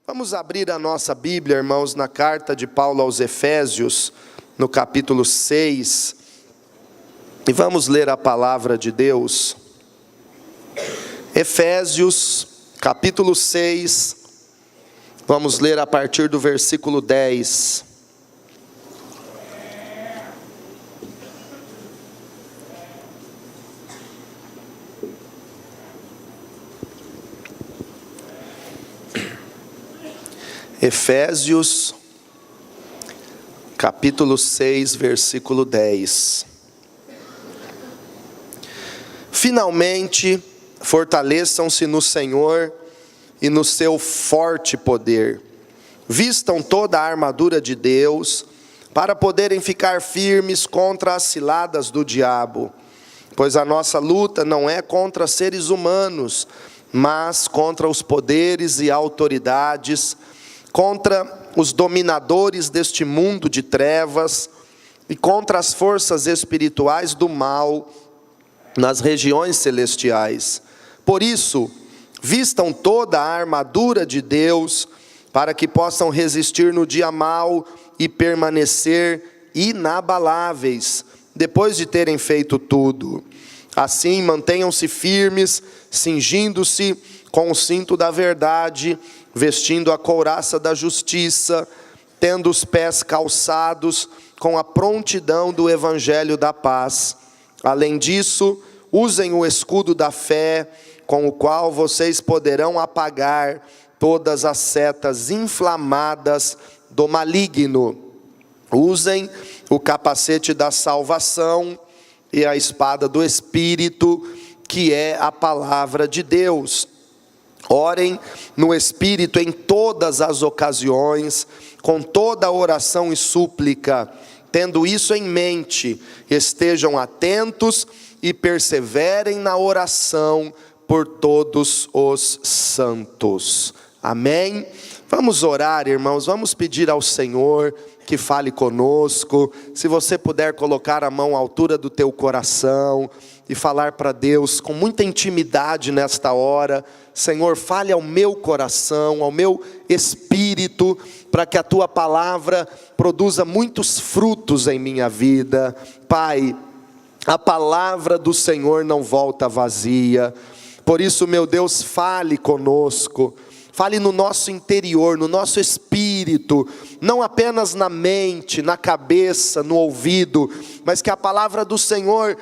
Vamos abrir a nossa Bíblia, irmãos, na carta de Paulo aos Efésios, no capítulo 6, e vamos ler a palavra de Deus. Efésios, capítulo 6, vamos ler a partir do versículo 10. Efésios, capítulo 6, versículo 10. Finalmente, fortaleçam-se no Senhor e no seu forte poder. Vistam toda a armadura de Deus, para poderem ficar firmes contra as ciladas do diabo. Pois a nossa luta não é contra seres humanos, mas contra os poderes e autoridades, contra os dominadores deste mundo de trevas e contra as forças espirituais do mal nas regiões celestiais. Por isso, vistam toda a armadura de Deus, para que possam resistir no dia mau e permanecer inabaláveis, depois de terem feito tudo. Assim, mantenham-se firmes, cingindo-se com o cinto da verdade, vestindo a couraça da justiça, tendo os pés calçados com a prontidão do evangelho da paz. Além disso, usem o escudo da fé, com o qual vocês poderão apagar todas as setas inflamadas do maligno. Usem o capacete da salvação e a espada do Espírito, que é a palavra de Deus. Orem no Espírito em todas as ocasiões, com toda oração e súplica. Tendo isso em mente, estejam atentos e perseverem na oração por todos os santos. Amém? Vamos orar, irmãos, vamos pedir ao Senhor que fale conosco. Se você puder colocar a mão à altura do teu coração e falar para Deus com muita intimidade nesta hora: Senhor, fale ao meu coração, ao meu espírito, para que a tua palavra produza muitos frutos em minha vida. Pai, a palavra do Senhor não volta vazia. Por isso, meu Deus, fale conosco. Fale no nosso interior, no nosso espírito, não apenas na mente, na cabeça, no ouvido, mas que a palavra do Senhor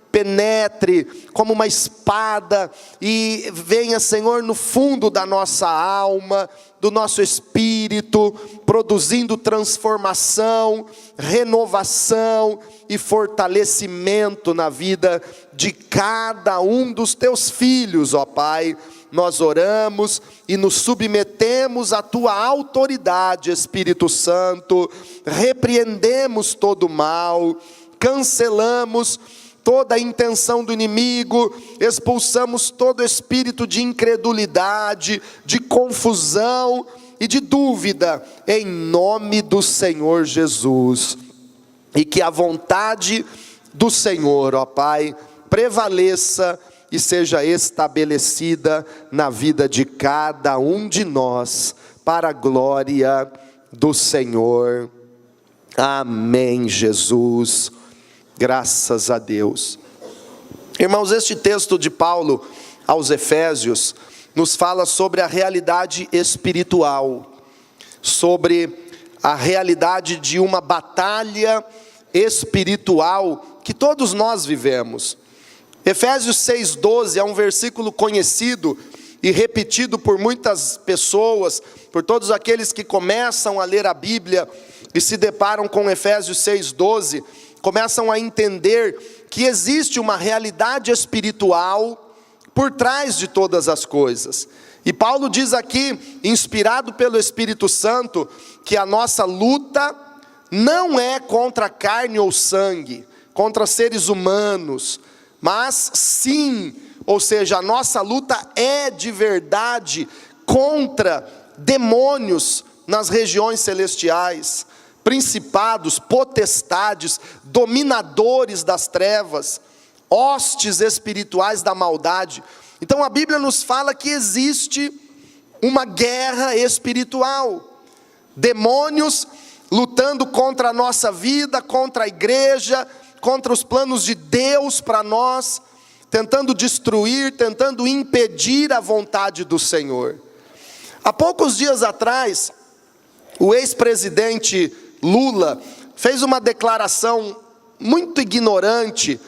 penetre como uma espada e venha, Senhor, no fundo da nossa alma, do nosso espírito, produzindo transformação, renovação e fortalecimento na vida de cada um dos teus filhos, ó Pai. Nós oramos e nos submetemos à tua autoridade, Espírito Santo. Repreendemos todo o mal, cancelamos toda a intenção do inimigo, expulsamos todo espírito de incredulidade, de confusão e de dúvida, em nome do Senhor Jesus. E que a vontade do Senhor, ó Pai, prevaleça e seja estabelecida na vida de cada um de nós, para a glória do Senhor. Amém, Jesus. Graças a Deus. Irmãos, este texto de Paulo aos Efésios nos fala sobre a realidade espiritual, sobre a realidade de uma batalha espiritual que todos nós vivemos. Efésios 6,12 é um versículo conhecido e repetido por muitas pessoas, por todos aqueles que começam a ler a Bíblia e se deparam com Efésios 6,12, começam a entender que existe uma realidade espiritual por trás de todas as coisas. E Paulo diz aqui, inspirado pelo Espírito Santo, que a nossa luta não é contra carne ou sangue, contra seres humanos, mas sim, ou seja, a nossa luta é de verdade contra demônios nas regiões celestiais, principados, potestades, dominadores das trevas, hostes espirituais da maldade. Então a Bíblia nos fala que existe uma guerra espiritual. Demônios lutando contra a nossa vida, contra a igreja, contra os planos de Deus para nós, tentando destruir, tentando impedir a vontade do Senhor. Há poucos dias atrás, o ex-presidente Lula fez uma declaração muito ignorante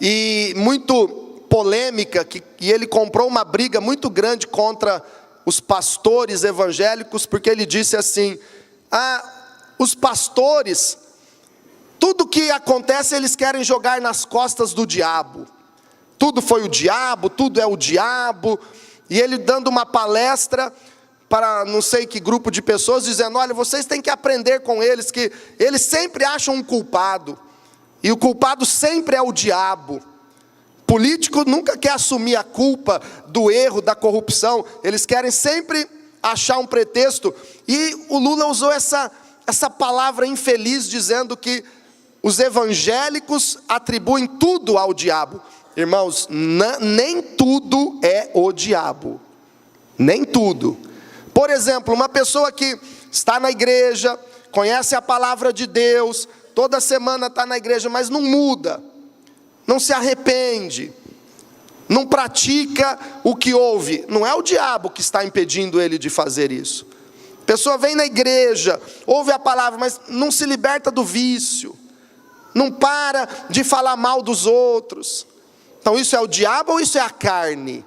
e muito polêmica, e ele comprou uma briga muito grande contra os pastores evangélicos, porque ele disse assim: os pastores, tudo que acontece eles querem jogar nas costas do diabo, tudo foi o diabo, tudo é o diabo. E ele dando uma palestra para não sei que grupo de pessoas, dizendo: olha, vocês têm que aprender com eles, que eles sempre acham um culpado, e o culpado sempre é o diabo. Político nunca quer assumir a culpa do erro, da corrupção, eles querem sempre achar um pretexto. E o Lula usou essa palavra infeliz, dizendo que os evangélicos atribuem tudo ao diabo. Irmãos, nem tudo é o diabo, nem tudo. Por exemplo, uma pessoa que está na igreja, conhece a palavra de Deus, toda semana está na igreja, mas não muda, não se arrepende, não pratica o que ouve, não é o diabo que está impedindo ele de fazer isso. A pessoa vem na igreja, ouve a palavra, mas não se liberta do vício, não para de falar mal dos outros. Então isso é o diabo ou isso é a carne?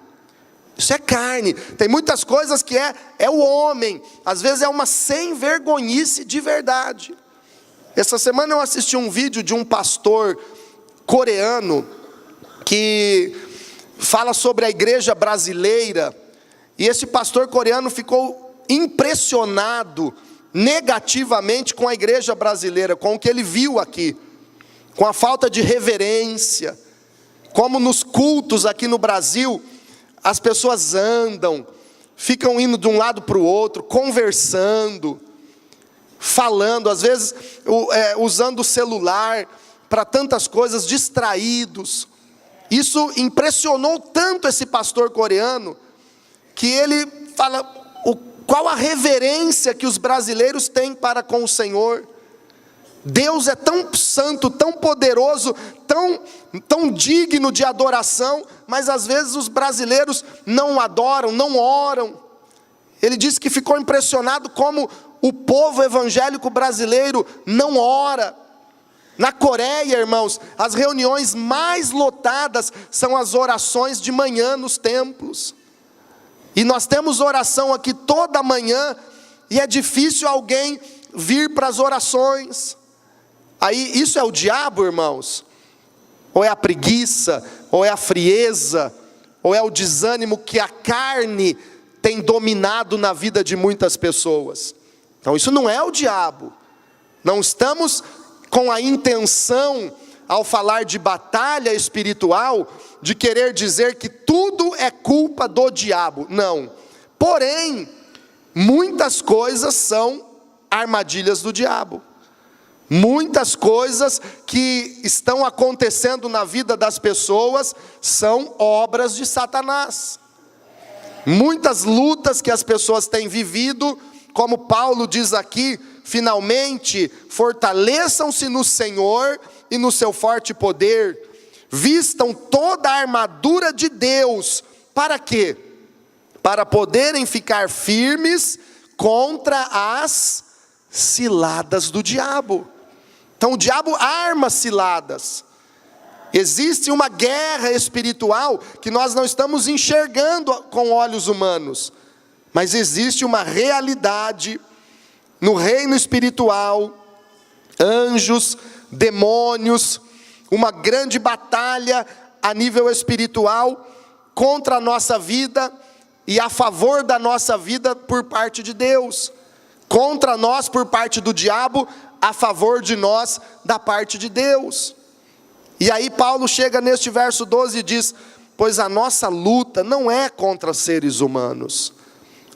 Isso é carne. Tem muitas coisas que é o homem, às vezes é uma sem vergonhice de verdade. Essa semana eu assisti um vídeo de um pastor coreano que fala sobre a igreja brasileira, e esse pastor coreano ficou impressionado negativamente com a igreja brasileira, com o que ele viu aqui, com a falta de reverência, como nos cultos aqui no Brasil, as pessoas andam, ficam indo de um lado para o outro, conversando, falando, às vezes usando o celular para tantas coisas, distraídos. Isso impressionou tanto esse pastor coreano, que ele fala, qual a reverência que os brasileiros têm para com o Senhor. Deus é tão santo, tão poderoso, tão digno de adoração, mas às vezes os brasileiros não adoram, não oram. Ele disse que ficou impressionado como o povo evangélico brasileiro não ora. Na Coreia, irmãos, as reuniões mais lotadas são as orações de manhã nos templos. E nós temos oração aqui toda manhã, e é difícil alguém vir para as orações. Aí, isso é o diabo, irmãos? Ou é a preguiça, ou é a frieza, ou é o desânimo que a carne tem dominado na vida de muitas pessoas? Então isso não é o diabo. Não estamos com a intenção, ao falar de batalha espiritual, de querer dizer que tudo é culpa do diabo. Não. Porém, muitas coisas são armadilhas do diabo. Muitas coisas que estão acontecendo na vida das pessoas são obras de Satanás. Muitas lutas que as pessoas têm vivido, como Paulo diz aqui, finalmente fortaleçam-se no Senhor e no seu forte poder, vistam toda a armadura de Deus. Para quê? Para poderem ficar firmes contra as ciladas do diabo. Então o diabo arma ciladas. Existe uma guerra espiritual que nós não estamos enxergando com olhos humanos, mas existe uma realidade no reino espiritual, anjos, demônios, uma grande batalha a nível espiritual contra a nossa vida e a favor da nossa vida por parte de Deus, contra nós por parte do diabo, a favor de nós da parte de Deus. E aí Paulo chega neste verso 12 e diz: pois a nossa luta não é contra seres humanos.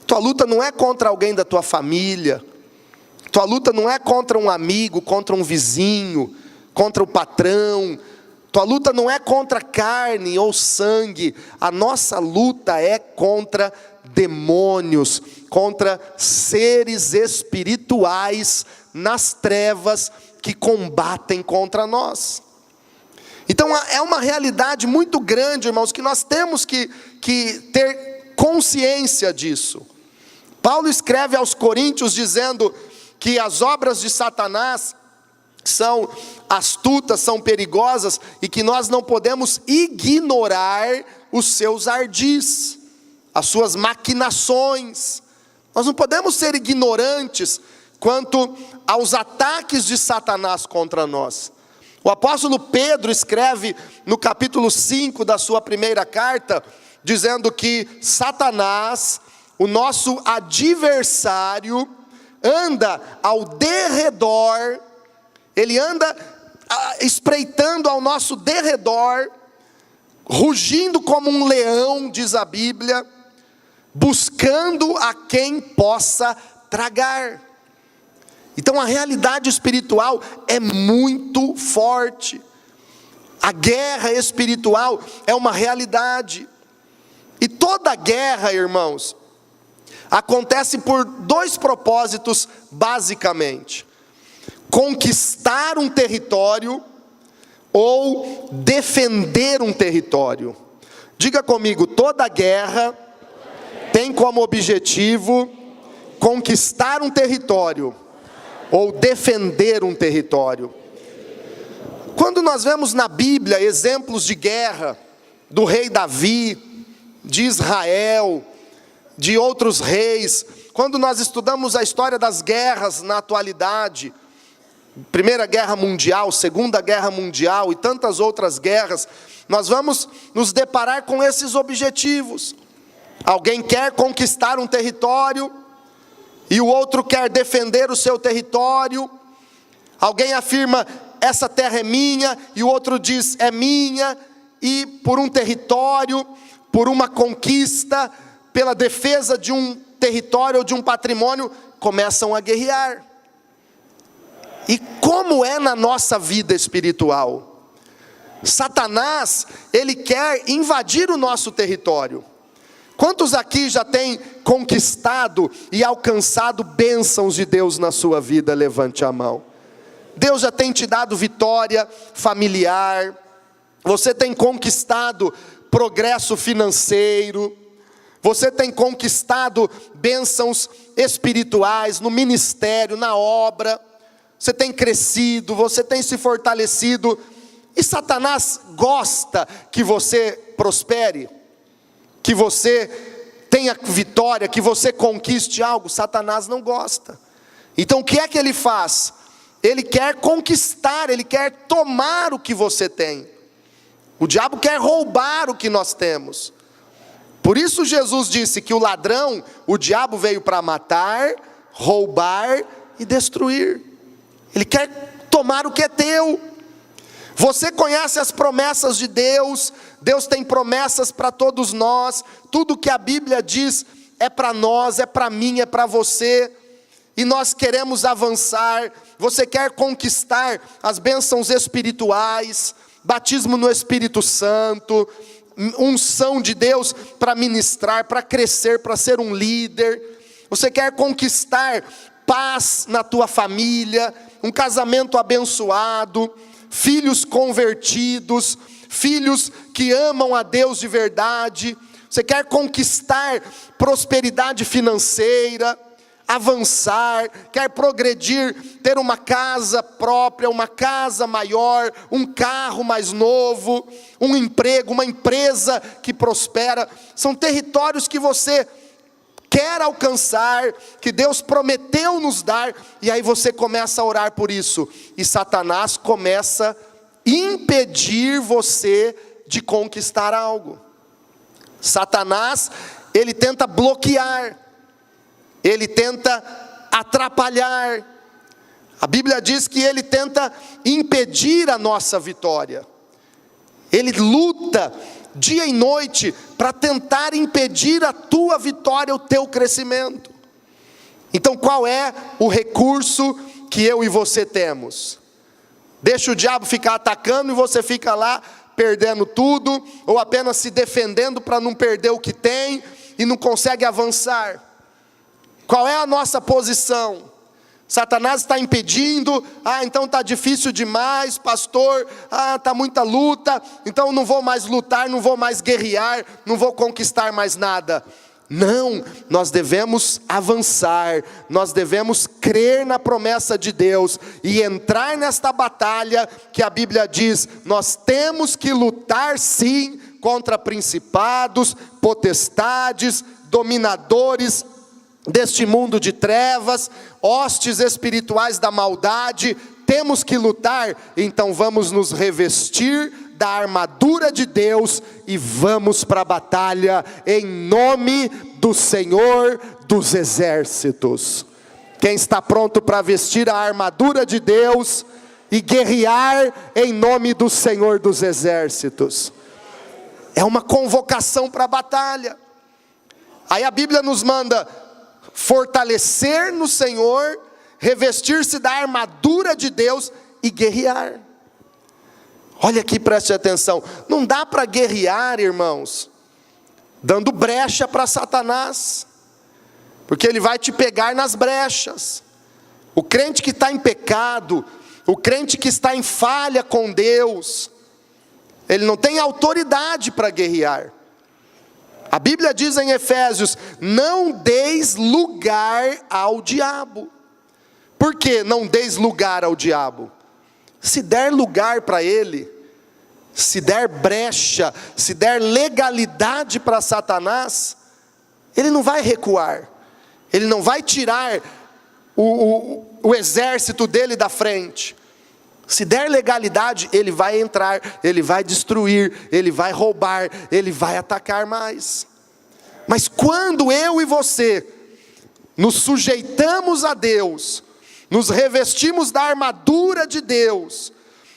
Tua luta não é contra alguém da tua família, tua luta não é contra um amigo, contra um vizinho, contra o patrão, Tua luta não é contra carne ou sangue, a nossa luta é contra demônios, contra seres espirituais nas trevas que combatem contra nós. Então é uma realidade muito grande, irmãos, que nós temos que ter consciência disso. Paulo escreve aos Coríntios dizendo que as obras de Satanás são astutas, são perigosas, e que nós não podemos ignorar os seus ardis, as suas maquinações. Nós não podemos ser ignorantes quanto aos ataques de Satanás contra nós. O apóstolo Pedro escreve no capítulo 5 da sua primeira carta, dizendo que Satanás, o nosso adversário, anda ao derredor, ele anda espreitando ao nosso derredor, rugindo como um leão, diz a Bíblia, buscando a quem possa tragar. Então a realidade espiritual é muito forte. A guerra espiritual é uma realidade. E toda guerra, irmãos, acontece por dois propósitos basicamente: conquistar um território ou defender um território. Diga comigo, toda guerra tem como objetivo conquistar um território ou defender um território. Quando nós vemos na Bíblia exemplos de guerra, do rei Davi, de Israel, de outros reis, quando nós estudamos a história das guerras na atualidade, Primeira Guerra Mundial, Segunda Guerra Mundial e tantas outras guerras, nós vamos nos deparar com esses objetivos. Alguém quer conquistar um território e o outro quer defender o seu território. Alguém afirma, essa terra é minha, e o outro diz, é minha. E por um território, por uma conquista, pela defesa de um território ou de um patrimônio, começam a guerrear. E como é na nossa vida espiritual? Satanás, ele quer invadir o nosso território. Quantos aqui já têm conquistado e alcançado bênçãos de Deus na sua vida? Levante a mão. Deus já tem te dado vitória familiar, você tem conquistado progresso financeiro, você tem conquistado bênçãos espirituais no ministério, na obra, você tem crescido, você tem se fortalecido, e Satanás gosta que você prospere, que você tenha vitória, que você conquiste algo. Satanás não gosta. Então o que é que ele faz? Ele quer conquistar, ele quer tomar o que você tem. O diabo quer roubar o que nós temos. Por isso Jesus disse que o ladrão, o diabo veio para matar, roubar e destruir. Ele quer tomar o que é teu. Você conhece as promessas de Deus. Deus tem promessas para todos nós. Tudo que a Bíblia diz é para nós, é para mim, é para você. E nós queremos avançar. Você quer conquistar as bênçãos espirituais, batismo no Espírito Santo, unção de Deus para ministrar, para crescer, para ser um líder. Você quer conquistar paz na tua família, um casamento abençoado, filhos convertidos, filhos que amam a Deus de verdade. Você quer conquistar prosperidade financeira, avançar, quer progredir, ter uma casa própria, uma casa maior, um carro mais novo, um emprego, uma empresa que prospera. São territórios que você quer alcançar, que Deus prometeu nos dar, e aí você começa a orar por isso, e Satanás começa a impedir você de conquistar algo. Satanás, ele tenta bloquear, ele tenta atrapalhar. A Bíblia diz que ele tenta impedir a nossa vitória. Ele luta dia e noite para tentar impedir a tua vitória, o teu crescimento. Então qual é o recurso que eu e você temos? Deixa o diabo ficar atacando e você fica lá perdendo tudo, ou apenas se defendendo para não perder o que tem e não consegue avançar. Qual é a nossa posição? Satanás está impedindo, então está difícil demais, pastor, está muita luta, então não vou mais lutar, não vou mais guerrear, não vou conquistar mais nada. Não, nós devemos avançar, nós devemos crer na promessa de Deus e entrar nesta batalha que a Bíblia diz, nós temos que lutar sim contra principados, potestades, dominadores deste mundo de trevas, hostes espirituais da maldade, temos que lutar, então vamos nos revestir da armadura de Deus e vamos para a batalha em nome do Senhor dos exércitos. Quem está pronto para vestir a armadura de Deus e guerrear em nome do Senhor dos exércitos? É uma convocação para a batalha. Aí a Bíblia nos manda fortalecer no Senhor, revestir-se da armadura de Deus e guerrear. Olha aqui, preste atenção, não dá para guerrear, irmãos, dando brecha para Satanás, porque ele vai te pegar nas brechas. O crente que está em pecado, o crente que está em falha com Deus, ele não tem autoridade para guerrear. A Bíblia diz em Efésios, não deis lugar ao diabo. Por que não deis lugar ao diabo? Se der lugar para ele, se der brecha, se der legalidade para Satanás, ele não vai recuar, ele não vai tirar o exército dele da frente. Se der legalidade, ele vai entrar, ele vai destruir, ele vai roubar, ele vai atacar mais. Mas quando eu e você nos sujeitamos a Deus, nos revestimos da armadura de Deus,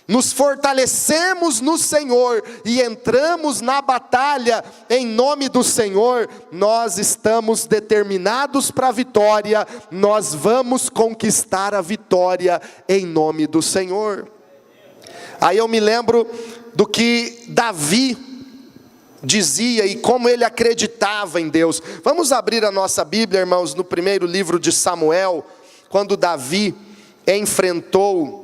nos fortalecemos no Senhor e entramos na batalha em nome do Senhor, nós estamos determinados para a vitória, nós vamos conquistar a vitória em nome do Senhor. Aí eu me lembro do que Davi dizia e como ele acreditava em Deus. Vamos abrir a nossa Bíblia, irmãos, no primeiro livro de Samuel, quando Davi enfrentou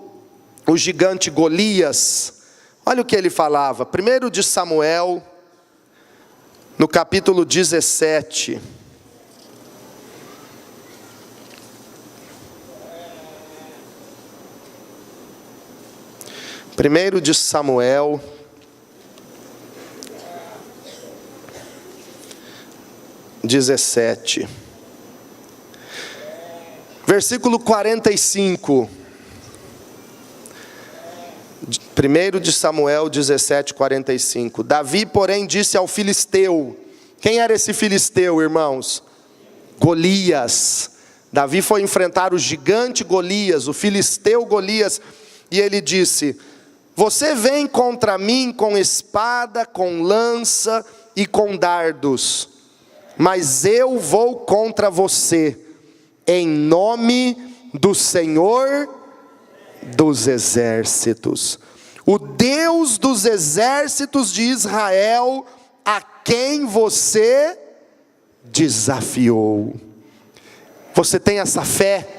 o gigante Golias. Olha o que ele falava, 1 de Samuel, no capítulo 17. Primeiro de Samuel, versículo 45. 1 de Samuel 17, 45. Davi, porém, disse ao filisteu. Quem era esse filisteu, irmãos? Golias. Davi foi enfrentar o gigante Golias, o filisteu Golias, e ele disse: você vem contra mim com espada, com lança e com dardos, mas eu vou contra você, em nome do Senhor dos exércitos, o Deus dos exércitos de Israel, a quem você desafiou. Você tem essa fé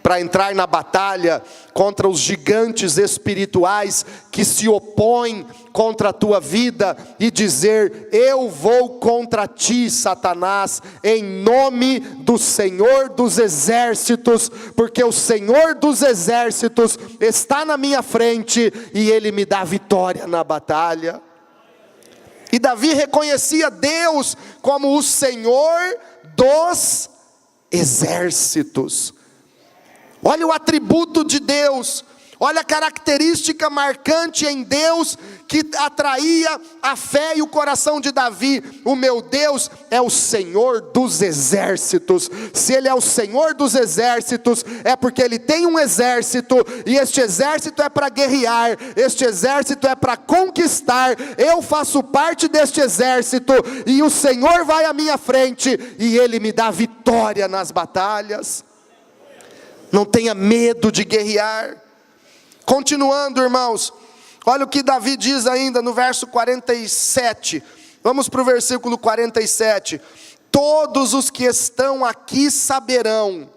para entrar na batalha contra os gigantes espirituais que se opõem contra a tua vida e dizer: eu vou contra ti, Satanás, em nome do Senhor dos exércitos, porque o Senhor dos exércitos está na minha frente e ele me dá vitória na batalha. E Davi reconhecia Deus como o Senhor dos exércitos. Olha o atributo de Deus, olha a característica marcante em Deus que atraía a fé e o coração de Davi. O meu Deus é o Senhor dos exércitos. Se Ele é o Senhor dos exércitos, é porque Ele tem um exército, e este exército é para guerrear, este exército é para conquistar. Eu faço parte deste exército, e o Senhor vai à minha frente, e Ele me dá vitória nas batalhas. Não tenha medo de guerrear. Continuando, irmãos, olha o que Davi diz ainda no verso 47. Vamos para o versículo 47. Todos os que estão aqui saberão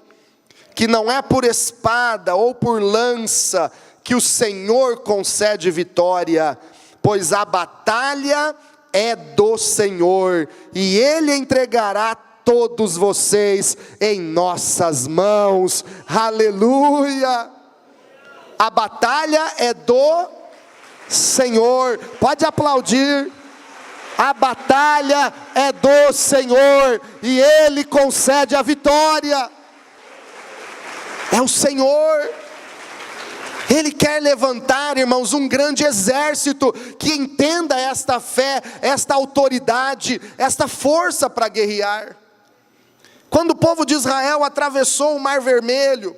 que não é por espada ou por lança que o Senhor concede vitória, pois a batalha é do Senhor, e Ele entregará todos vocês em nossas mãos. Aleluia! A batalha é do Senhor. Pode aplaudir. A batalha é do Senhor e Ele concede a vitória. É o Senhor. Ele quer levantar, irmãos, um grande exército que entenda esta fé, esta autoridade, esta força para guerrear. Quando o povo de Israel atravessou o Mar Vermelho,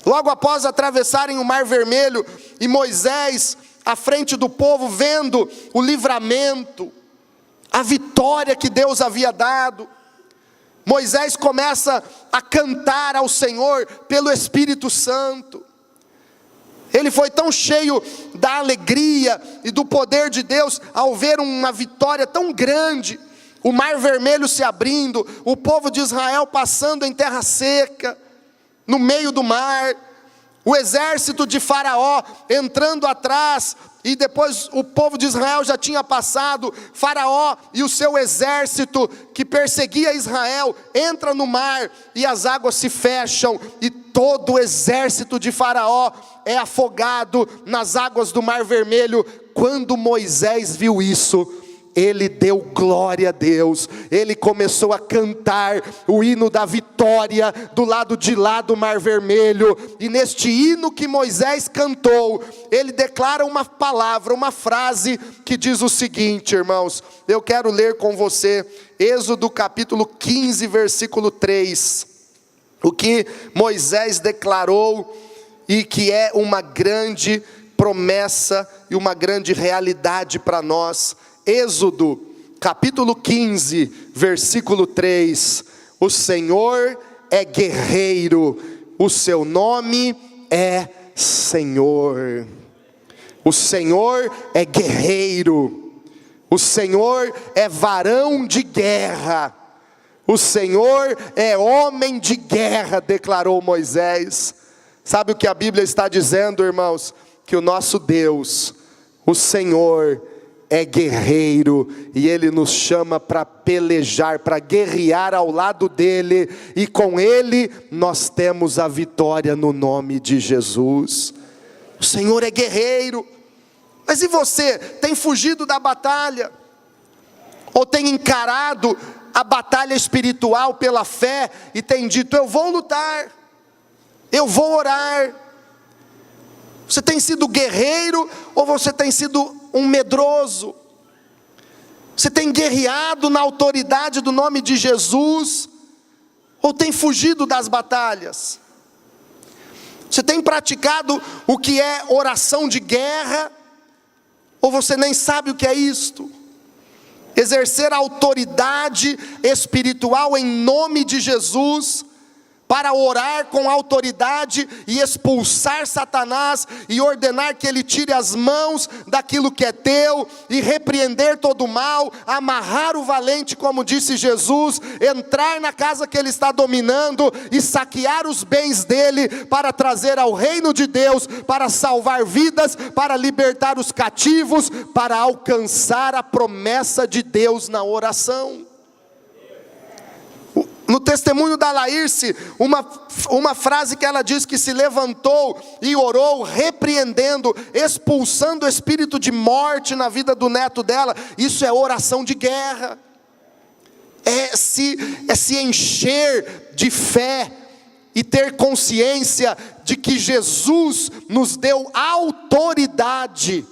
logo após atravessarem o Mar Vermelho, e Moisés à frente do povo, vendo o livramento, a vitória que Deus havia dado, Moisés começa a cantar ao Senhor pelo Espírito Santo. Ele foi tão cheio da alegria e do poder de Deus, ao ver uma vitória tão grande, o Mar Vermelho se abrindo, o povo de Israel passando em terra seca, no meio do mar, o exército de Faraó entrando atrás, e depois o povo de Israel já tinha passado. Faraó e o seu exército que perseguia Israel entra no mar e as águas se fecham, e todo o exército de Faraó é afogado nas águas do Mar Vermelho. Quando Moisés viu isso, ele deu glória a Deus, ele começou a cantar o hino da vitória do lado de lá do Mar Vermelho, e neste hino que Moisés cantou, ele declara uma palavra, uma frase que diz o seguinte, irmãos, eu quero ler com você, Êxodo capítulo 15, versículo 3, o que Moisés declarou, e que é uma grande promessa e uma grande realidade para nós. Êxodo, capítulo 15, versículo 3, o Senhor é guerreiro, o seu nome é Senhor. O Senhor é guerreiro, o Senhor é varão de guerra, o Senhor é homem de guerra, declarou Moisés. Sabe o que a Bíblia está dizendo, irmãos? Que o nosso Deus, o Senhor, é guerreiro, e Ele nos chama para pelejar, para guerrear ao lado dEle, e com Ele nós temos a vitória no nome de Jesus. O Senhor é guerreiro. Mas e você? Tem fugido da batalha? Ou tem encarado a batalha espiritual pela fé, e tem dito, eu vou lutar, eu vou orar? Você tem sido guerreiro, ou você tem sido um medroso? Você tem guerreado na autoridade do nome de Jesus, ou tem fugido das batalhas? Você tem praticado o que é oração de guerra, ou você nem sabe o que é isto? Exercer a autoridade espiritual em nome de Jesus, para orar com autoridade e expulsar Satanás, e ordenar que ele tire as mãos daquilo que é teu, e repreender todo o mal, amarrar o valente, como disse Jesus, entrar na casa que ele está dominando, e saquear os bens dele, para trazer ao reino de Deus, para salvar vidas, para libertar os cativos, para alcançar a promessa de Deus na oração. No testemunho da Laírce, uma frase que ela diz que se levantou e orou, repreendendo, expulsando o espírito de morte na vida do neto dela. Isso é oração de guerra, é se encher de fé, e ter consciência de que Jesus nos deu autoridade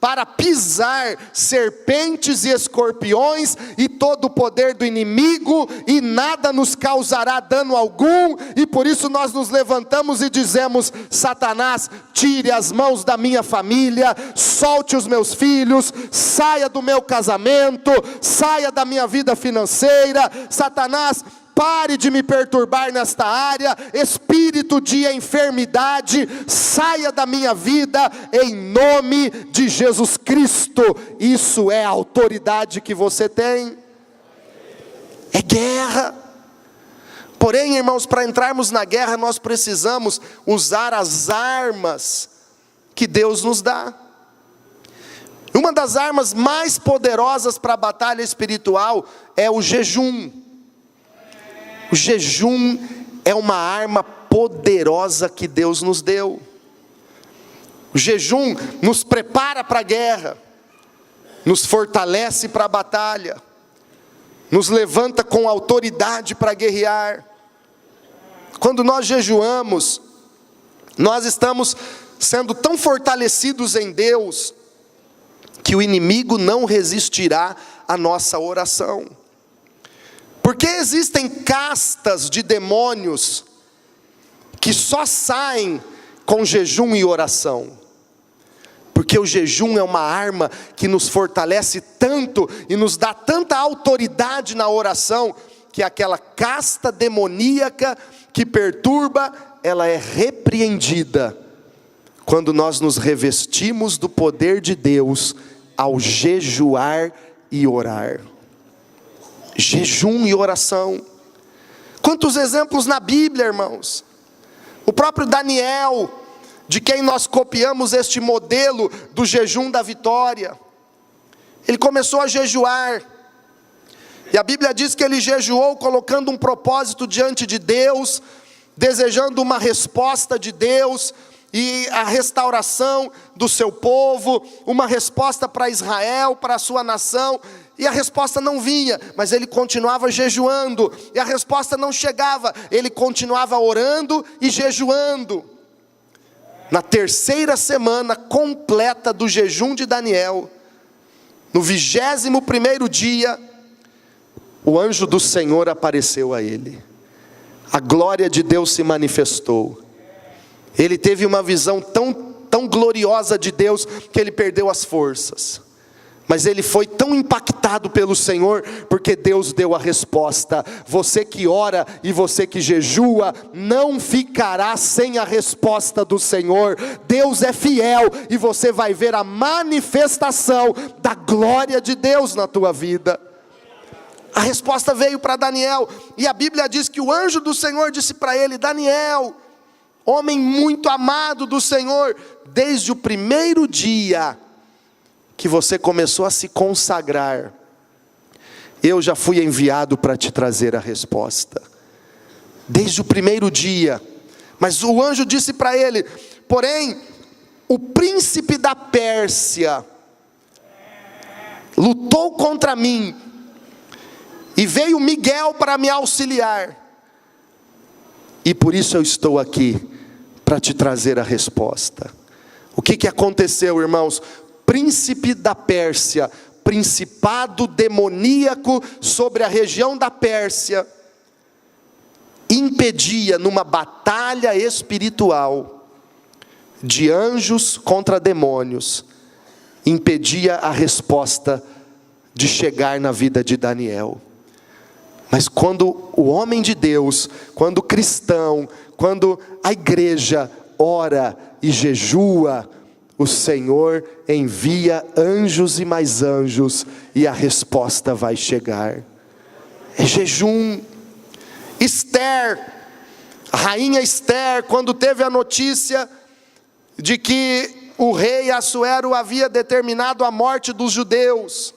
para pisar serpentes e escorpiões, e todo o poder do inimigo, e nada nos causará dano algum. E por isso nós nos levantamos e dizemos, Satanás, tire as mãos da minha família, solte os meus filhos, saia do meu casamento, saia da minha vida financeira. Satanás, pare de me perturbar nesta área, espírito de enfermidade, saia da minha vida, em nome de Jesus Cristo. Isso é a autoridade que você tem. É guerra. Porém, irmãos, para entrarmos na guerra, nós precisamos usar as armas que Deus nos dá. Uma das armas mais poderosas para a batalha espiritual é o jejum. O jejum é uma arma poderosa que Deus nos deu. O jejum nos prepara para a guerra, nos fortalece para a batalha, nos levanta com autoridade para guerrear. Quando nós jejuamos, nós estamos sendo tão fortalecidos em Deus, que o inimigo não resistirá à nossa oração. Porque existem castas de demônios que só saem com jejum e oração. Porque o jejum é uma arma que nos fortalece tanto e nos dá tanta autoridade na oração, que aquela casta demoníaca que perturba, ela é repreendida quando nós nos revestimos do poder de Deus ao jejuar e orar. Jejum e oração. Quantos exemplos na Bíblia, irmãos? O próprio Daniel, de quem nós copiamos este modelo do jejum da vitória. Ele começou a jejuar. E a Bíblia diz que ele jejuou colocando um propósito diante de Deus, desejando uma resposta de Deus e a restauração do seu povo, uma resposta para Israel, para a sua nação. E a resposta não vinha, mas ele continuava jejuando. E a resposta não chegava, ele continuava orando e jejuando. Na terceira semana completa do jejum de Daniel, no 21º dia, o anjo do Senhor apareceu a ele. A glória de Deus se manifestou. Ele teve uma visão tão gloriosa de Deus, que ele perdeu as forças. Mas ele foi tão impactado pelo Senhor, porque Deus deu a resposta. Você que ora e você que jejua, não ficará sem a resposta do Senhor. Deus é fiel e você vai ver a manifestação da glória de Deus na tua vida. A resposta veio para Daniel, e a Bíblia diz que o anjo do Senhor disse para ele: Daniel, homem muito amado do Senhor, desde o primeiro dia que você começou a se consagrar, eu já fui enviado para te trazer a resposta. Desde o primeiro dia. Mas o anjo disse para ele: porém, o príncipe da Pérsia lutou contra mim, e veio Miguel para me auxiliar, e por isso eu estou aqui, para te trazer a resposta. O que aconteceu, irmãos? Príncipe da Pérsia, principado demoníaco sobre a região da Pérsia, impedia numa batalha espiritual, de anjos contra demônios, impedia a resposta de chegar na vida de Daniel. Mas quando o homem de Deus, quando o cristão, quando a igreja ora e jejua, o Senhor envia anjos e mais anjos, e a resposta vai chegar. É jejum. Esther, a rainha Esther, quando teve a notícia de que o rei Assuero havia determinado a morte dos judeus,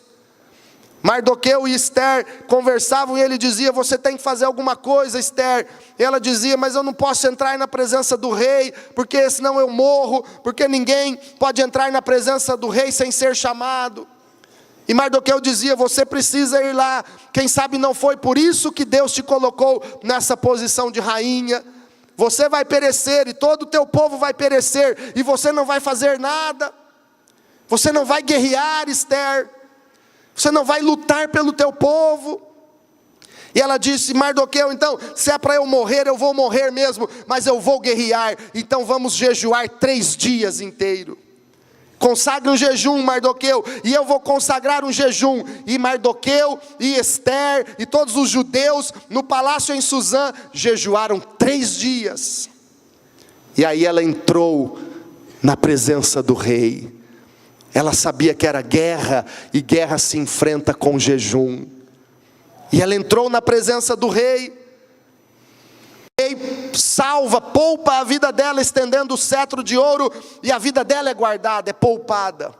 Mardoqueu e Esther conversavam, e ele dizia: você tem que fazer alguma coisa, Esther. E ela dizia: mas eu não posso entrar na presença do rei, porque senão eu morro, porque ninguém pode entrar na presença do rei sem ser chamado. E Mardoqueu dizia: você precisa ir lá, quem sabe não foi por isso que Deus te colocou nessa posição de rainha. Você vai perecer, e todo o teu povo vai perecer, e você não vai fazer nada. Você não vai guerrear, Esther. Você não vai lutar pelo teu povo. E ela disse: Mardoqueu, então, se é para eu morrer, eu vou morrer mesmo, mas eu vou guerrear. Então vamos jejuar 3 dias inteiros. Consagre um jejum, Mardoqueu, e eu vou consagrar um jejum. E Mardoqueu e Ester e todos os judeus no palácio em Suzã jejuaram 3 dias. E aí ela entrou na presença do rei. Ela sabia que era guerra, e guerra se enfrenta com jejum. E ela entrou na presença do rei. O rei salva, poupa a vida dela, estendendo o cetro de ouro, e a vida dela é guardada, é poupada,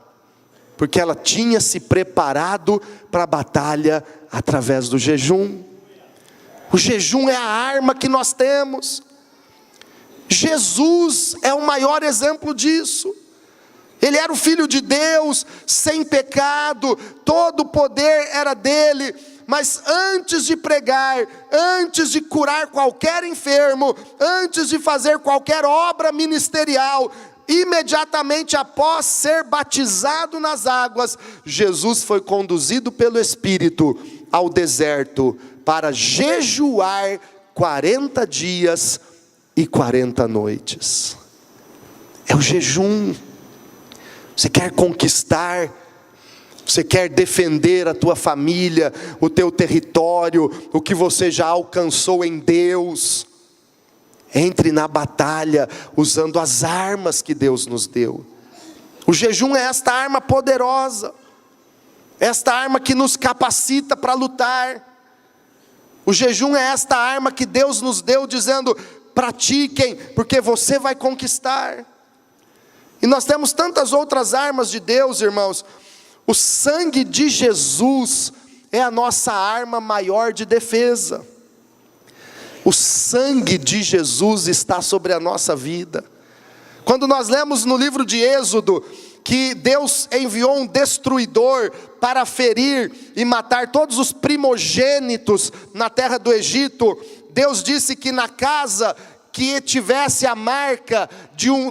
porque ela tinha se preparado para a batalha através do jejum. O jejum é a arma que nós temos. Jesus é o maior exemplo disso. Ele era o Filho de Deus, sem pecado, todo o poder era dele. Mas antes de pregar, antes de curar qualquer enfermo, antes de fazer qualquer obra ministerial, imediatamente após ser batizado nas águas, Jesus foi conduzido pelo Espírito ao deserto para jejuar 40 dias e 40 noites. É o jejum. Você quer conquistar, você quer defender a tua família, o teu território, o que você já alcançou em Deus. Entre na batalha usando as armas que Deus nos deu. O jejum é esta arma poderosa, esta arma que nos capacita para lutar. O jejum é esta arma que Deus nos deu, dizendo: pratiquem, porque você vai conquistar. E nós temos tantas outras armas de Deus, irmãos. O sangue de Jesus é a nossa arma maior de defesa. O sangue de Jesus está sobre a nossa vida. Quando nós lemos no livro de Êxodo que Deus enviou um destruidor para ferir e matar todos os primogênitos na terra do Egito, Deus disse que na casa que tivesse a marca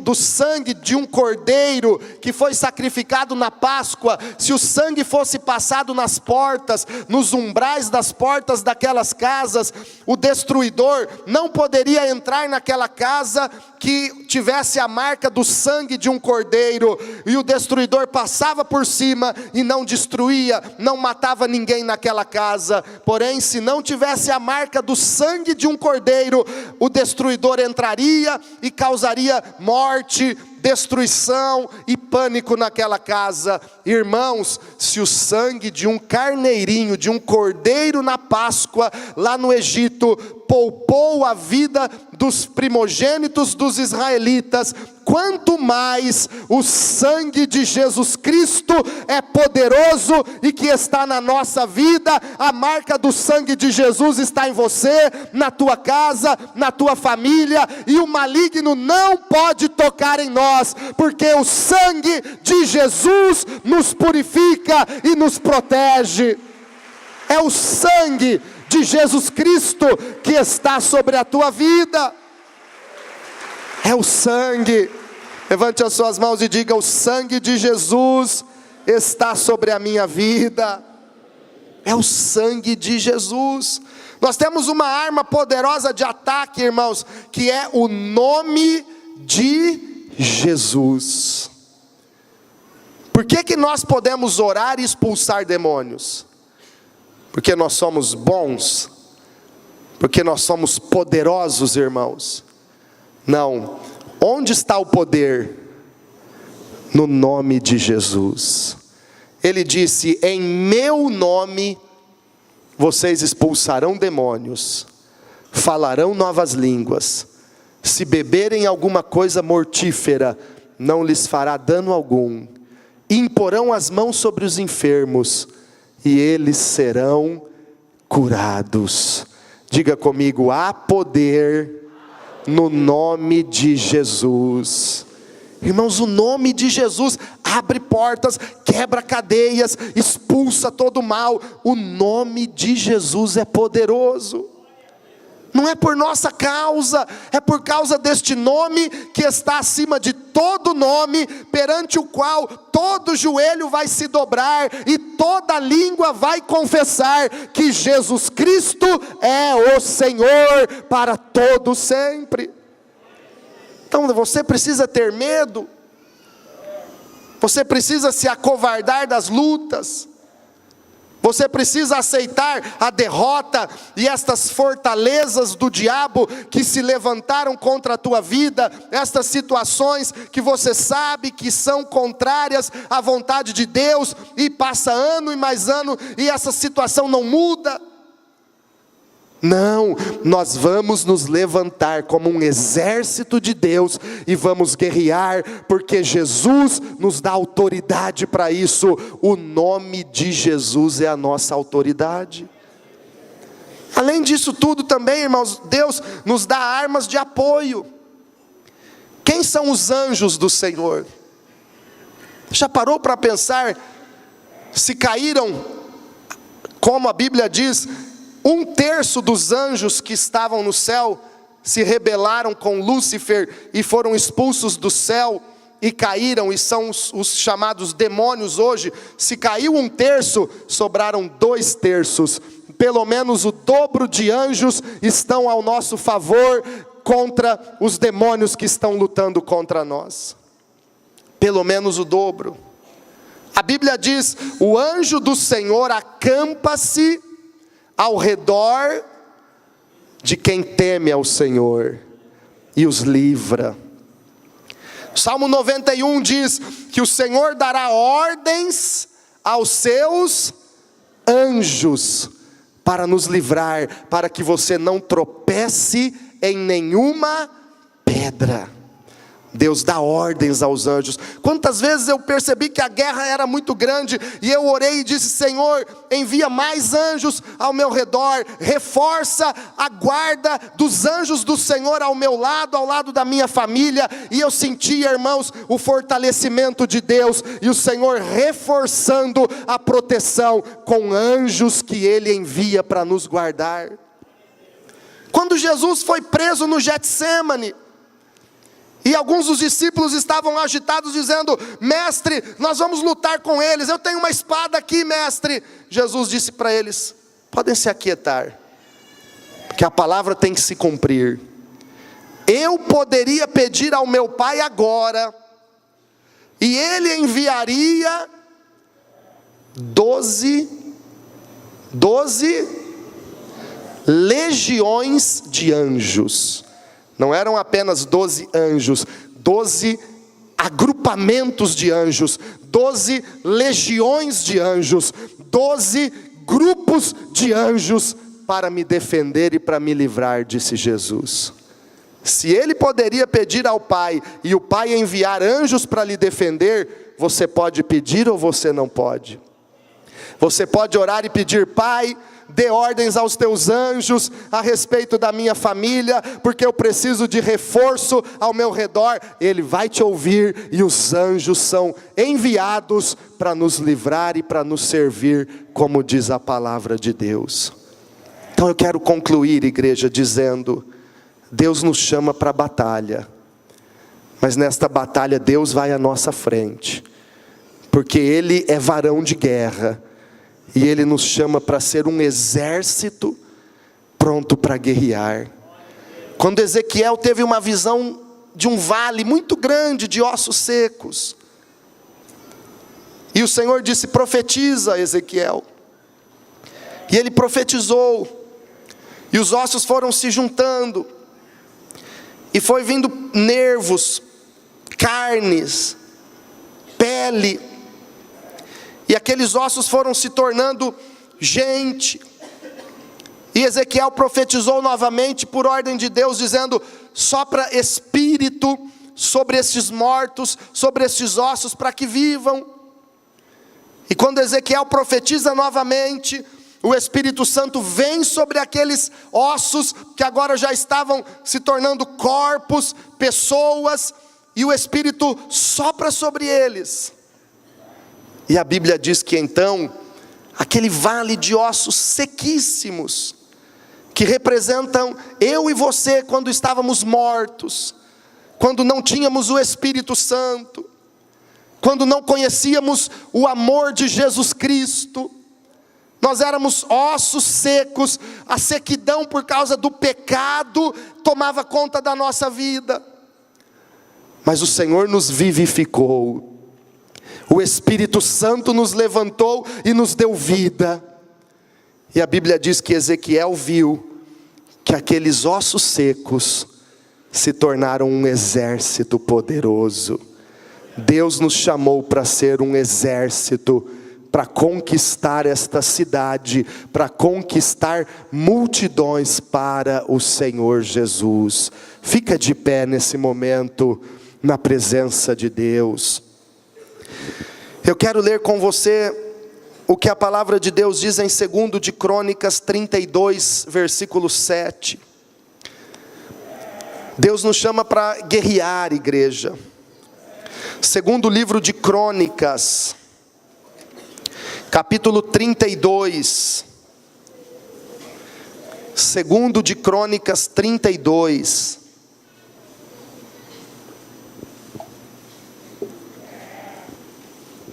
do sangue de um cordeiro que foi sacrificado na Páscoa, se o sangue fosse passado nas portas, nos umbrais das portas daquelas casas, o destruidor não poderia entrar naquela casa que tivesse a marca do sangue de um cordeiro, e o destruidor passava por cima e não destruía, não matava ninguém naquela casa. Porém, se não tivesse a marca do sangue de um cordeiro, o destruidor entraria e causaria morte, destruição e pânico naquela casa. Irmãos, se o sangue de um carneirinho, de um cordeiro na Páscoa, lá no Egito, poupou a vida dos primogênitos dos israelitas, quanto mais o sangue de Jesus Cristo é poderoso e que está na nossa vida. A marca do sangue de Jesus está em você, na tua casa, na tua família, e o maligno não pode tocar em nós, porque o sangue de Jesus nos purifica e nos protege. É o sangue de Jesus Cristo que está sobre a tua vida. É o sangue. Levante as suas mãos e diga: o sangue de Jesus está sobre a minha vida. É o sangue de Jesus. Nós temos uma arma poderosa de ataque, irmãos, que é o nome de Jesus. Por que nós podemos orar e expulsar demônios? Porque nós somos bons? Porque nós somos poderosos, irmãos? Não. Onde está o poder? No nome de Jesus. Ele disse: em meu nome vocês expulsarão demônios, falarão novas línguas, se beberem alguma coisa mortífera, não lhes fará dano algum, imporão as mãos sobre os enfermos, e eles serão curados. Diga comigo: há poder no nome de Jesus. Irmãos, o nome de Jesus abre portas, quebra cadeias, expulsa todo o mal. O nome de Jesus é poderoso. Não é por nossa causa, é por causa deste nome que está acima de todo nome, perante o qual todo joelho vai se dobrar e toda língua vai confessar que Jesus Cristo é o Senhor para todo sempre. Então você precisa ter medo? Você precisa se acovardar das lutas. Você precisa aceitar a derrota e estas fortalezas do diabo que se levantaram contra a tua vida, estas situações que você sabe que são contrárias à vontade de Deus, e passa ano e mais ano e essa situação não muda. Não, nós vamos nos levantar como um exército de Deus e vamos guerrear, porque Jesus nos dá autoridade para isso. O nome de Jesus é a nossa autoridade. Além disso tudo também, irmãos, Deus nos dá armas de apoio. Quem são os anjos do Senhor? Já parou para pensar se caíram, como a Bíblia diz, 1/3 dos anjos que estavam no céu se rebelaram com Lúcifer e foram expulsos do céu e caíram, e são os chamados demônios hoje. Se caiu 1/3, sobraram 2/3. Pelo menos o dobro de anjos estão ao nosso favor contra os demônios que estão lutando contra nós. Pelo menos o dobro. A Bíblia diz: o anjo do Senhor acampa-se ao redor de quem teme ao Senhor e os livra. Salmo 91 diz que o Senhor dará ordens aos seus anjos para nos livrar, para que você não tropece em nenhuma pedra. Deus dá ordens aos anjos. Quantas vezes eu percebi que a guerra era muito grande, e eu orei e disse: Senhor, envia mais anjos ao meu redor, reforça a guarda dos anjos do Senhor ao meu lado, ao lado da minha família. E eu sentia, irmãos, o fortalecimento de Deus, e o Senhor reforçando a proteção com anjos que Ele envia para nos guardar. Quando Jesus foi preso no Getsêmani, e alguns dos discípulos estavam agitados dizendo: mestre, nós vamos lutar com eles, eu tenho uma espada aqui, mestre. Jesus disse para eles: podem se aquietar, porque a palavra tem que se cumprir. Eu poderia pedir ao meu Pai agora, e Ele enviaria 12 legiões de anjos. Não eram apenas 12 anjos, 12 agrupamentos de anjos, 12 legiões de anjos, 12 grupos de anjos para me defender e para me livrar, disse Jesus. Se Ele poderia pedir ao Pai, e o Pai enviar anjos para lhe defender, você pode pedir ou você não pode? Você pode orar e pedir: Pai, dê ordens aos teus anjos a respeito da minha família, porque eu preciso de reforço ao meu redor. Ele vai te ouvir, e os anjos são enviados para nos livrar e para nos servir, como diz a palavra de Deus. Então eu quero concluir, igreja, dizendo: Deus nos chama para a batalha, mas nesta batalha Deus vai à nossa frente, porque Ele é varão de guerra, e Ele nos chama para ser um exército pronto para guerrear. Quando Ezequiel teve uma visão de um vale muito grande de ossos secos, e o Senhor disse: profetiza, Ezequiel. E ele profetizou, e os ossos foram se juntando, e foi vindo nervos, carnes, pele, e aqueles ossos foram se tornando gente. E Ezequiel profetizou novamente por ordem de Deus, dizendo: sopra espírito sobre estes mortos, sobre estes ossos, para que vivam. E quando Ezequiel profetiza novamente, o Espírito Santo vem sobre aqueles ossos que agora já estavam se tornando corpos, pessoas, e o Espírito sopra sobre eles. E a Bíblia diz que então, aquele vale de ossos sequíssimos, que representam eu e você quando estávamos mortos, quando não tínhamos o Espírito Santo, quando não conhecíamos o amor de Jesus Cristo, nós éramos ossos secos, a sequidão por causa do pecado tomava conta da nossa vida. Mas o Senhor nos vivificou, O Espírito Santo nos levantou e nos deu vida. E a Bíblia diz que Ezequiel viu que aqueles ossos secos se tornaram um exército poderoso. Deus nos chamou para ser um exército, para conquistar esta cidade, para conquistar multidões para o Senhor Jesus. Fica de pé nesse momento, na presença de Deus. Eu quero ler com você o que a palavra de Deus diz em 2 de Crônicas 32, versículo 7. Deus nos chama para guerrear, igreja. Segundo livro de Crônicas, capítulo 32. Segundo de Crônicas 32.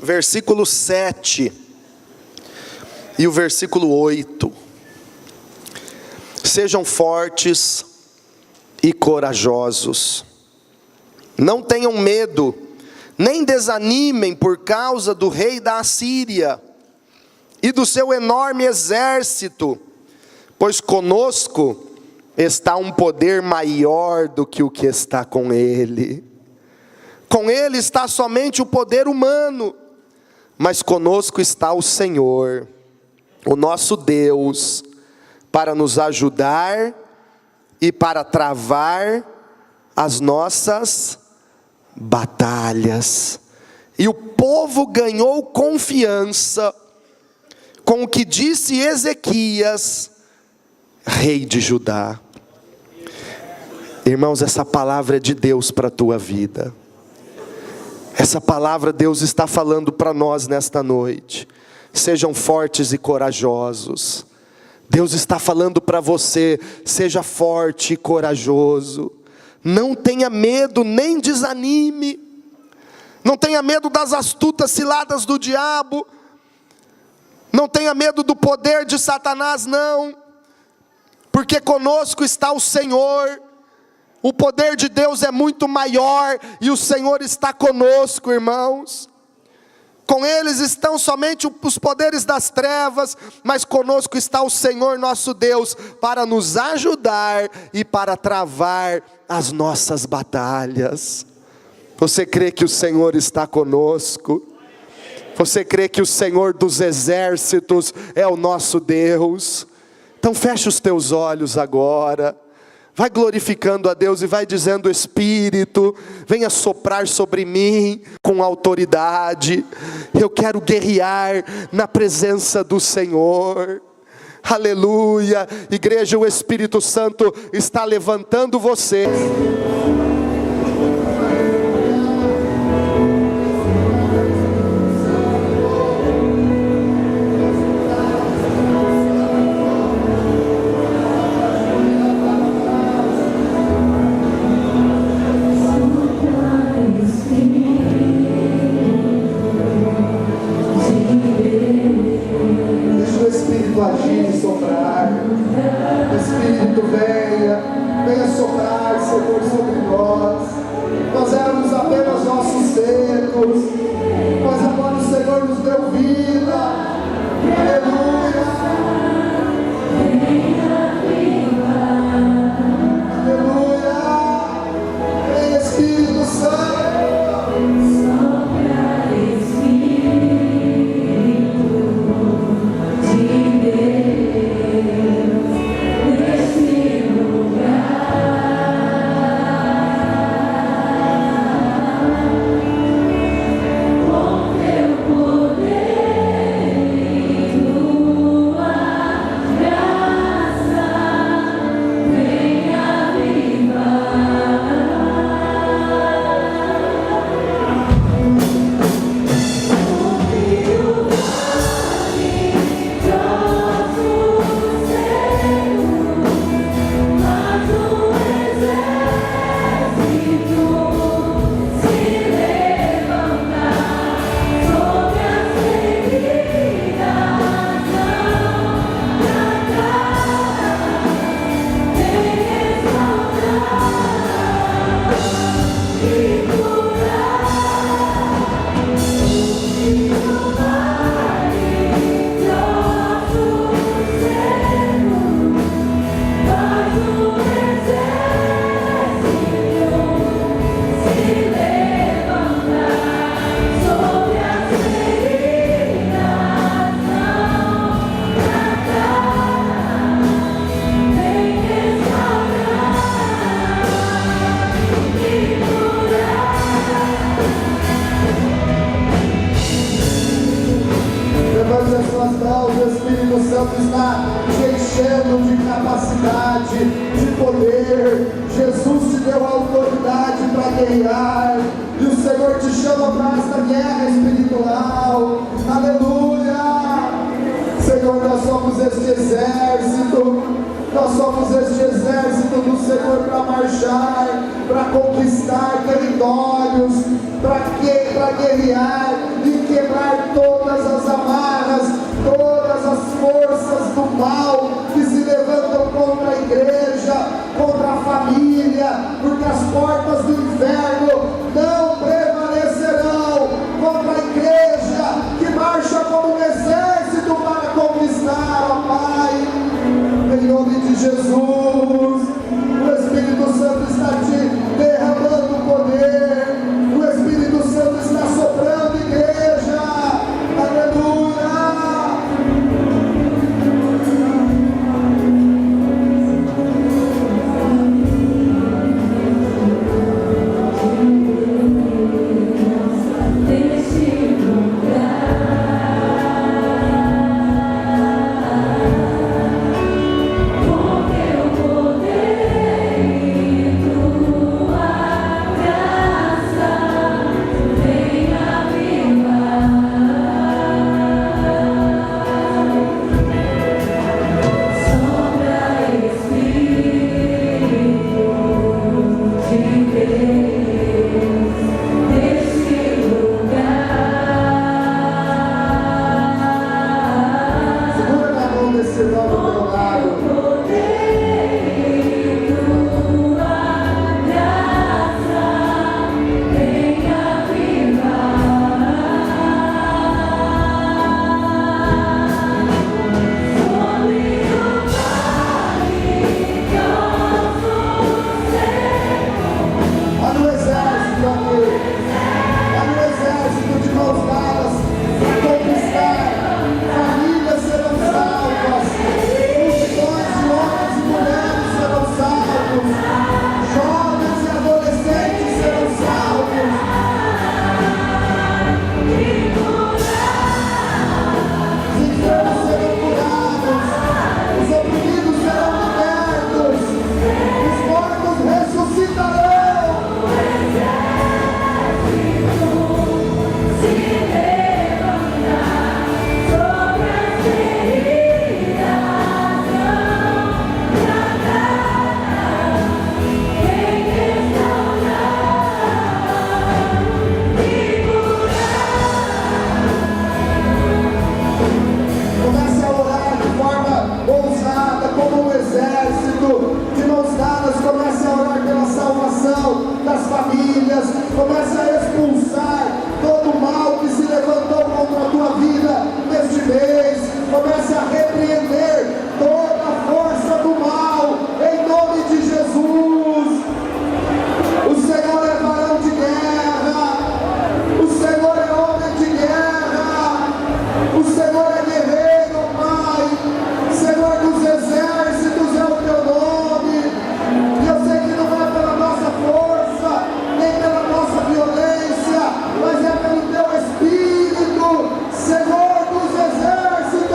Versículo 7 e o versículo 8. Sejam fortes e corajosos. Não tenham medo, nem desanimem por causa do rei da Assíria e do seu enorme exército, pois conosco está um poder maior do que o que está com ele. Com ele está somente o poder humano, mas conosco está o Senhor, o nosso Deus, para nos ajudar e para travar as nossas batalhas. E o povo ganhou confiança com o que disse Ezequias, rei de Judá. Irmãos, essa palavra é de Deus para a tua vida. Essa palavra Deus está falando para nós nesta noite. Sejam fortes e corajosos. Deus está falando para você, seja forte e corajoso. Não tenha medo, nem desanime. Não tenha medo das astutas ciladas do diabo. Não tenha medo do poder de Satanás, não. Porque conosco está o Senhor. O poder de Deus é muito maior e o Senhor está conosco, irmãos. Com eles estão somente os poderes das trevas, mas conosco está o Senhor nosso Deus para nos ajudar e para travar as nossas batalhas. Você crê que o Senhor está conosco? Você crê que o Senhor dos exércitos é o nosso Deus? Então fecha os teus olhos agora. Vai glorificando a Deus e vai dizendo: Espírito, venha soprar sobre mim com autoridade. Eu quero guerrear na presença do Senhor. Aleluia. Igreja, o Espírito Santo está levantando você. Agir e soprar. Espírito, venha soprar, Senhor, sobre nós. guerrear, e o Senhor te chama para esta guerra espiritual. Aleluia! Senhor, nós somos este exército, nós somos este exército do Senhor para marchar, para conquistar territórios, para guerrear e quebrar todas as amarras, todas as forças do mal que se levantam contra a igreja, contra a família, porque as portas do inferno não prevalecerão contra a igreja que marcha como um exército para conquistar, ó Pai, em nome de Jesus. O Espírito Santo está te derramando poder, o Espírito Santo está soprando, igreja, aleluia. Comece a expulsar todo o mal que se levantou contra a tua vida neste mês. Comece a repreender toda a força do mal em nome de Jesus. O Senhor é varão de guerra, o Senhor é homem de guerra, o Senhor é guerreiro, Pai. Senhor dos exércitos é o teu nome, e eu sei que não é pela nossa força, nem pela nossa violência, mas é pelo teu Espírito, Senhor dos exércitos.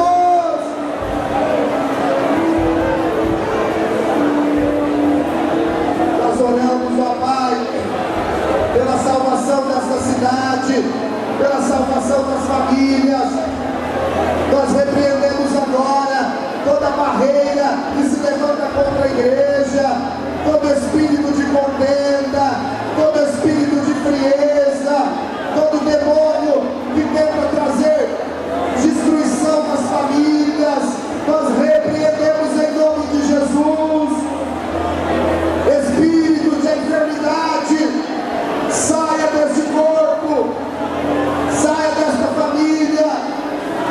Nós oramos, ó Pai, pela salvação desta cidade, pela salvação das famílias. Nós repreendemos agora toda barreira que se levanta contra a igreja, todo espírito de contenda, todo espírito de frieza, todo demônio que tenta trazer destruição nas famílias. Nós repreendemos em nome de Jesus. Espírito de enfermidade, saia desse corpo, saia desta família.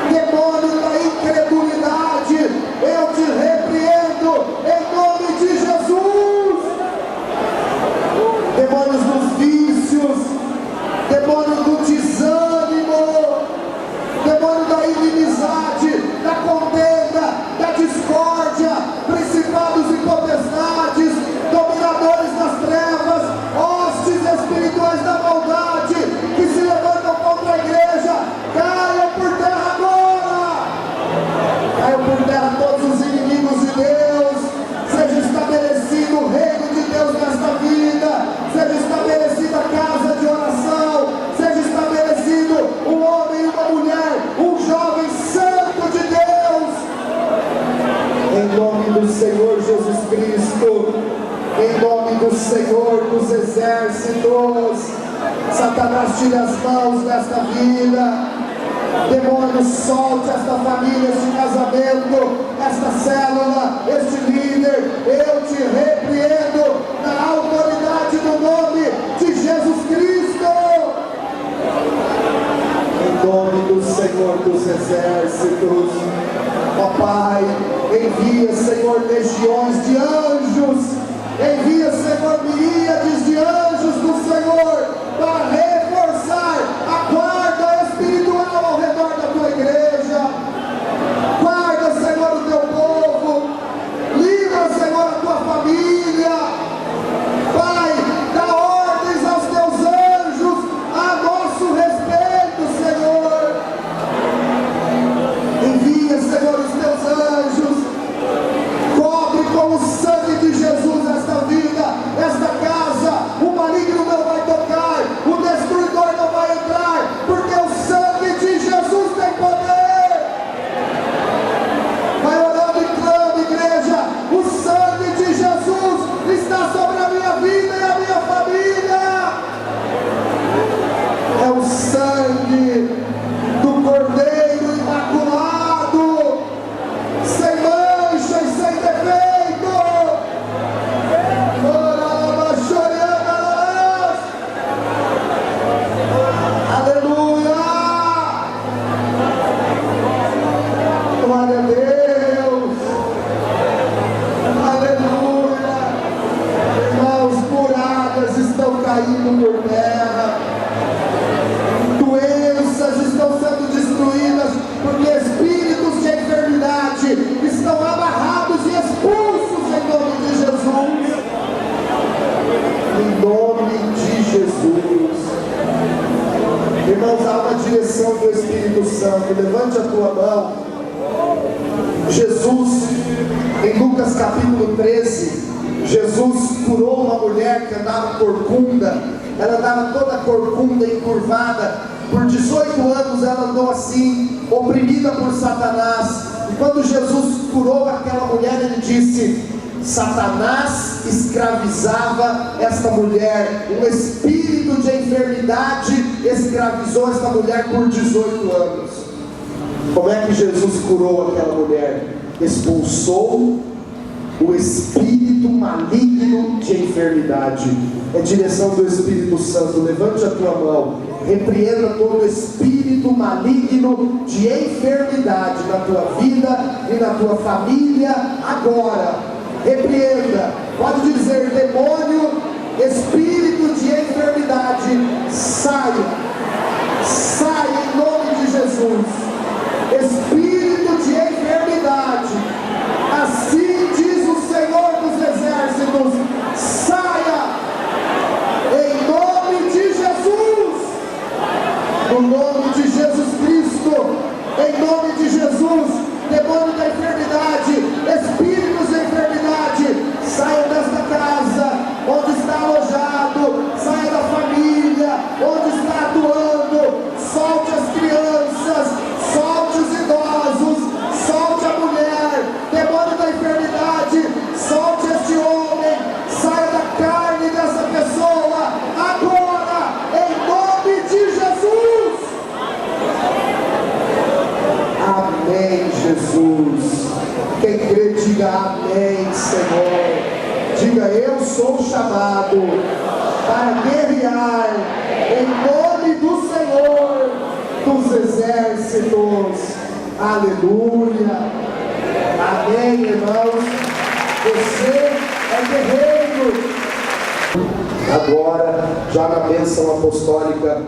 Demônio da incredulidade, eu te repreendo em nome de Jesus. exércitos. Satanás, tira as mãos desta vida. Demônio, solte esta família, este casamento, esta célula, este líder. Eu te repreendo na autoridade do nome de Jesus Cristo. Em nome do Senhor dos exércitos. Ó Pai, envia, Senhor, legiões de anjos. Envia, Senhor, miríades de anjos do Senhor para reforçar a guarda espiritual ao redor da tua igreja. Guarda, Senhor, o teu povo. Livra, Senhor, a tua família. Pai, dá ordens aos teus anjos a nosso respeito, Senhor. Envia, Senhor, os teus anjos. Cobre com o sangue de Jesus esta vida, esta casa. O maligno não vai tocar, o destruidor não vai entrar, porque o sangue de Jesus tem poder. Vai orando e clama, igreja. O sangue de Jesus está sobre a minha vida e a minha família. É o sangue do Cordeiro Imaculado, sem mancha e sem defeito. Aleluia! Glória a Deus! Aleluia! Irmãos, muralhas estão caindo por terra. Doenças estão sendo destruídas, porque espíritos de enfermidade estão amarrados e expulsos em nome de Jesus. Em nome de Jesus. Irmãos, há uma direção do Espírito Santo. Levante a tua mão. Jesus, em Lucas capítulo 13, Jesus curou uma mulher que andava corcunda. Ela andava toda corcunda, encurvada. Por 18 anos ela andou assim, oprimida por Satanás. E quando Jesus curou aquela mulher, ele disse: Satanás escravizava esta mulher. Um espírito de enfermidade escravizou esta mulher por 18 anos. Como é que Jesus curou aquela mulher? Expulsou o espírito maligno de enfermidade. É direção do Espírito Santo. Levante a tua mão. Repreenda todo espírito maligno de enfermidade na tua vida e na tua família agora. Repreenda. Pode dizer: demônio, espírito de enfermidade, saia. Saia em nome de Jesus. Espírito de enfermidade, assim diz o Senhor dos exércitos, saia em nome de Jesus. No nome de Jesus Cristo, em nome de Jesus. Demônio da enfermidade, espíritos de enfermidade, saiam desta casa onde está alojado, saia da família onde está atuando, solte as crianças, solte os idosos, solte a mulher. Demônio da enfermidade, solte este homem, saia da carne dessa pessoa agora, em nome de Jesus. Amém, Jesus. Quem crê, diga amém, Senhor. Diga: eu sou chamado para guerrear em nome do Senhor dos exércitos. Aleluia. Amém, irmãos. Você é guerreiro. Agora, já na bênção apostólica,